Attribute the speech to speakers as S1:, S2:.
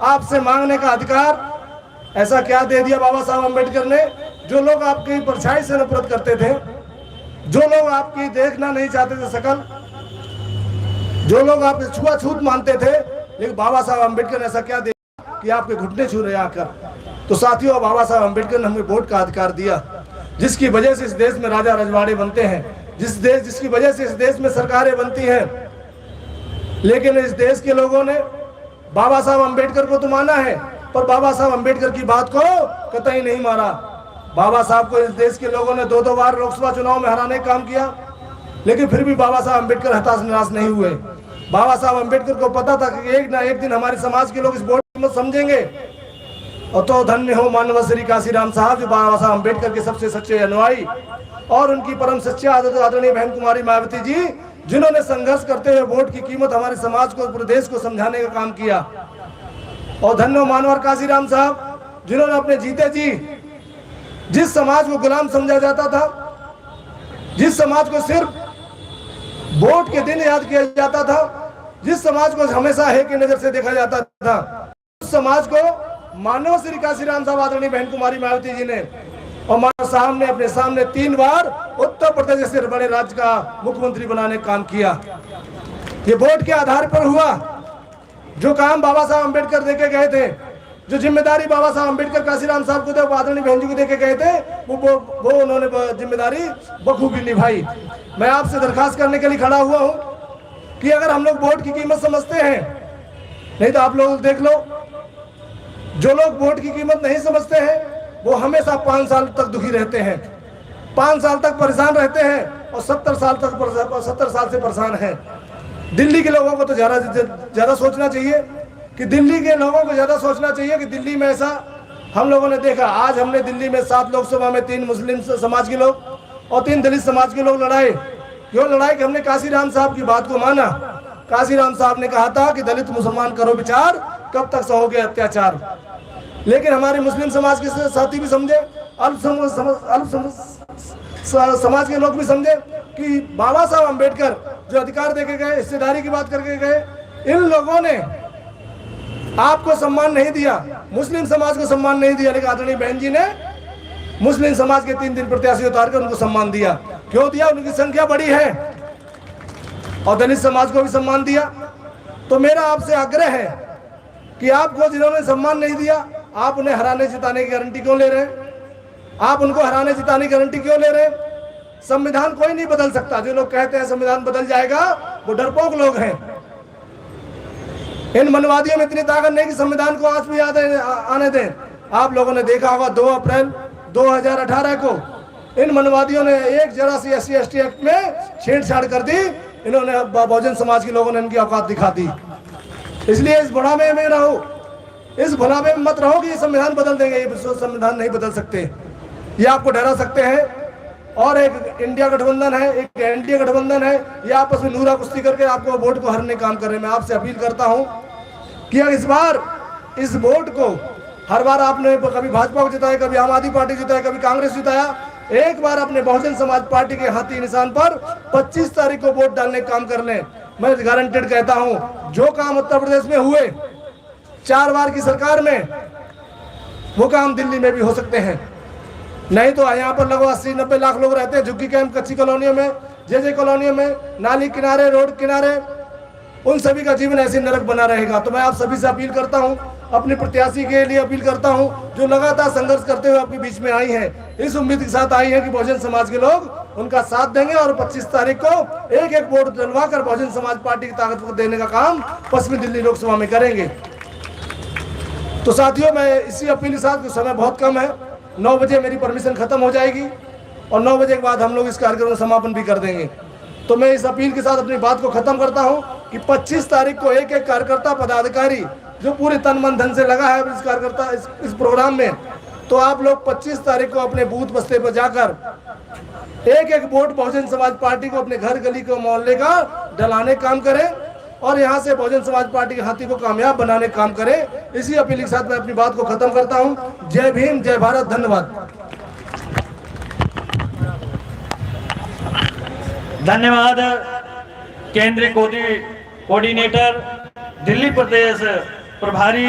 S1: आपसे मांगने का अधिकार ऐसा क्या दे दिया बाबा साहब अम्बेडकर ने? जो लोग आपकी परछाई से नफरत करते थे, जो लोग आपकी देखना नहीं चाहते थे शकल, जो लोग आप छुआछूत मानते थे, लेकिन बाबा साहब अम्बेडकर ने ऐसा क्या दिया कि आपके घुटने छू रहे आकर। तो साथियों, बाबा साहब अम्बेडकर ने हमें वोट का अधिकार दिया, जिसकी वजह से इस देश में राजा रजवाड़े बनते हैं, जिसकी वजह से इस देश में सरकारें बनती हैं। लेकिन इस देश के लोगों ने बाबा साहब अम्बेडकर को तो माना है, पर बाबा साहब अम्बेडकर की बात को कतई नहीं माना। बाबा साहब को इस देश के लोगों ने 2-2 बार लोकसभा चुनाव में हराने का काम किया, लेकिन फिर भी बाबा साहब अम्बेडकर हताश निराश नहीं हुए। बाबा साहब अम्बेडकर को पता था कि एक ना एक दिन हमारे समाज के लोग इस वोट में समझेंगे। और तो धन्य हो मानव श्री काशीराम साहब, जो बाबा साहब अम्बेडकर के सबसे सच्चे अनुयायी और उनकी परम सच्चा आदरणीय बहन कुमारी मायावती जी, जिन्होंने संघर्ष करते हुए वोट की कीमत हमारे समाज को, पूरे देश को समझाने का काम किया। और धन्य हो मानवर काशीराम साहब, जिन्होंने अपने जीते जी जिस समाज को गुलाम समझा जाता था, जिस समाज को सिर्फ वोट के दिन याद किया जाता था, जिस समाज को हमेशा है की नजर से देखा जाता था, उस समाज को मानव श्री काशीराम साहब आदरणीय बहन कुमारी मायावती जी ने और मानव साहब ने अपने सामने 3 बार उत्तर प्रदेश जैसे बड़े राज्य का मुख्यमंत्री बनाने का काम किया। ये वोट के आधार पर हुआ। जो काम बाबा साहब अम्बेडकर देके गए थे, जो जिम्मेदारी बाबा साहब अम्बेडकर काशीराम साहब को थे, आदरणीय बहन जी को देके गए थे, वो उन्होंने जिम्मेदारी बखूबी निभाई। मैं आपसे दरखास्त करने के लिए खड़ा हुआ हूं कि अगर हम लोग वोट की कीमत समझते हैं, नहीं तो आप लोग देख लो, जो लोग वोट की कीमत नहीं समझते हैं वो हमेशा 5 साल तक दुखी रहते हैं, 5 साल तक परेशान रहते हैं और 70 साल से परेशान हैं। दिल्ली के लोगों को तो ज्यादा सोचना चाहिए कि दिल्ली में ऐसा हम लोगों ने देखा। आज हमने दिल्ली में 7 लोकसभा में 3 मुस्लिम समाज के लोग और 3 दलित समाज के लोग लड़ाए। क्यों लड़ाई? कि हमने काशीराम साहब की बात को माना। काशीराम साहब ने कहा था कि दलित मुसलमान करो विचार, कब तक सहोगे अत्याचार। लेकिन हमारे मुस्लिम समाज के साथी भी समझे, समाज के लोग भी समझे कि बाबा साहब अम्बेडकर जो अधिकार देके गए, हिस्सेदारी की बात करके गए, इन लोगों ने आपको सम्मान नहीं दिया, मुस्लिम समाज को सम्मान नहीं दिया। लेकिन आदरणीय बहन जी ने मुस्लिम समाज के 3 प्रत्याशी उतार कर उनको सम्मान दिया। क्यों दिया? उनकी संख्या बड़ी है। और दलित समाज को भी सम्मान दिया। तो मेरा आपसे आग्रह है कि आपको जिन्होंने सम्मान नहीं दिया, आप उन्हें हराने जिताने की गारंटी क्यों ले रहे हैं? आप उनको हराने जिताने की गारंटी क्यों ले रहे हैं? संविधान कोई नहीं बदल सकता। जो लोग कहते हैं संविधान बदल जाएगा, वो डरपोक लोग हैं। इन मनवादियों में इतनी ताकत नहीं कि संविधान को आज भी याद आने दें। आप लोगों ने देखा होगा 2 अप्रैल 2018 को इन मनवादियों ने एक जरा सी SC/ST एक्ट में छेड़छाड़ कर दी। इन्होंने बहुजन समाज के लोगों ने इनकी औकात दिखा दी। इसलिए इस बुढ़ापे में रहो, इस भुलावे में मत रहो कि ये संविधान बदल देंगे। ये संविधान नहीं बदल सकते, ये आपको डरा सकते हैं। और एक इंडिया गठबंधन है, एक NDA गठबंधन है, ये आपस में नूरा कुश्ती करके आपको वोट को हरने काम कर रहे हैं। मैं आपसे अपील करता हूं कि इस बार इस वोट को, हर बार आपने कभी भाजपा को जिताया, कभी आम आदमी पार्टी जिताया, कभी कांग्रेस जिताया, एक बार अपने बहुजन समाज पार्टी के हाथी निशान पर 25 तारीख को वोट डालने का काम कर लें। मैं गारंटेड कहता हूं, जो काम उत्तर प्रदेश में हुए 4 बार की सरकार में, वो काम दिल्ली में भी हो सकते हैं। नहीं तो यहाँ पर लगभग 80-90 लाख लोग रहते हैं झुग्गी कैंप, कच्ची कॉलोनियों में, जे कॉलोनियों में, नाली किनारे, रोड किनारे, उन सभी का जीवन ऐसे नरक बना रहेगा। तो मैं आप सभी से अपील करता हूँ, अपने प्रत्याशी के लिए अपील करता हूँ, जो लगातार संघर्ष करते हुए आपके बीच में आई हैं, इस उम्मीद के साथ आई है कि बहुजन समाज के लोग उनका साथ देंगे और 25 तारीख को एक वोट डलवा कर बहुजन समाज पार्टी की ताकत को देने का काम पश्चिमी दिल्ली लोकसभा में करेंगे। तो साथियों, मैं इसी अपील के साथ, समय बहुत कम है, 9 बजे मेरी परमिशन खत्म हो जाएगी और 9 बजे के बाद हम लोग इस कार्यक्रम का समापन भी कर देंगे। तो मैं इस अपील के साथ अपनी बात को खत्म करता हूं कि 25 तारीख को एक कार्यकर्ता, पदाधिकारी जो पूरे तन मन धन से लगा है इस प्रोग्राम में, तो आप लोग 25 तारीख को अपने बूथ बस्ते पर जाकर एक वोट बहुजन समाज पार्टी को अपने घर गली को, मोहल्ले का डलाने काम करें और यहाँ से बहुजन समाज पार्टी के हाथी को कामयाब बनाने का काम करें। इसी अपील के साथ मैं अपनी बात को खत्म करता हूँ। जय भीम, जय भारत, धन्यवाद।
S2: धन्यवाद केंद्रीय कोऑर्डिनेटर, दिल्ली प्रदेश प्रभारी।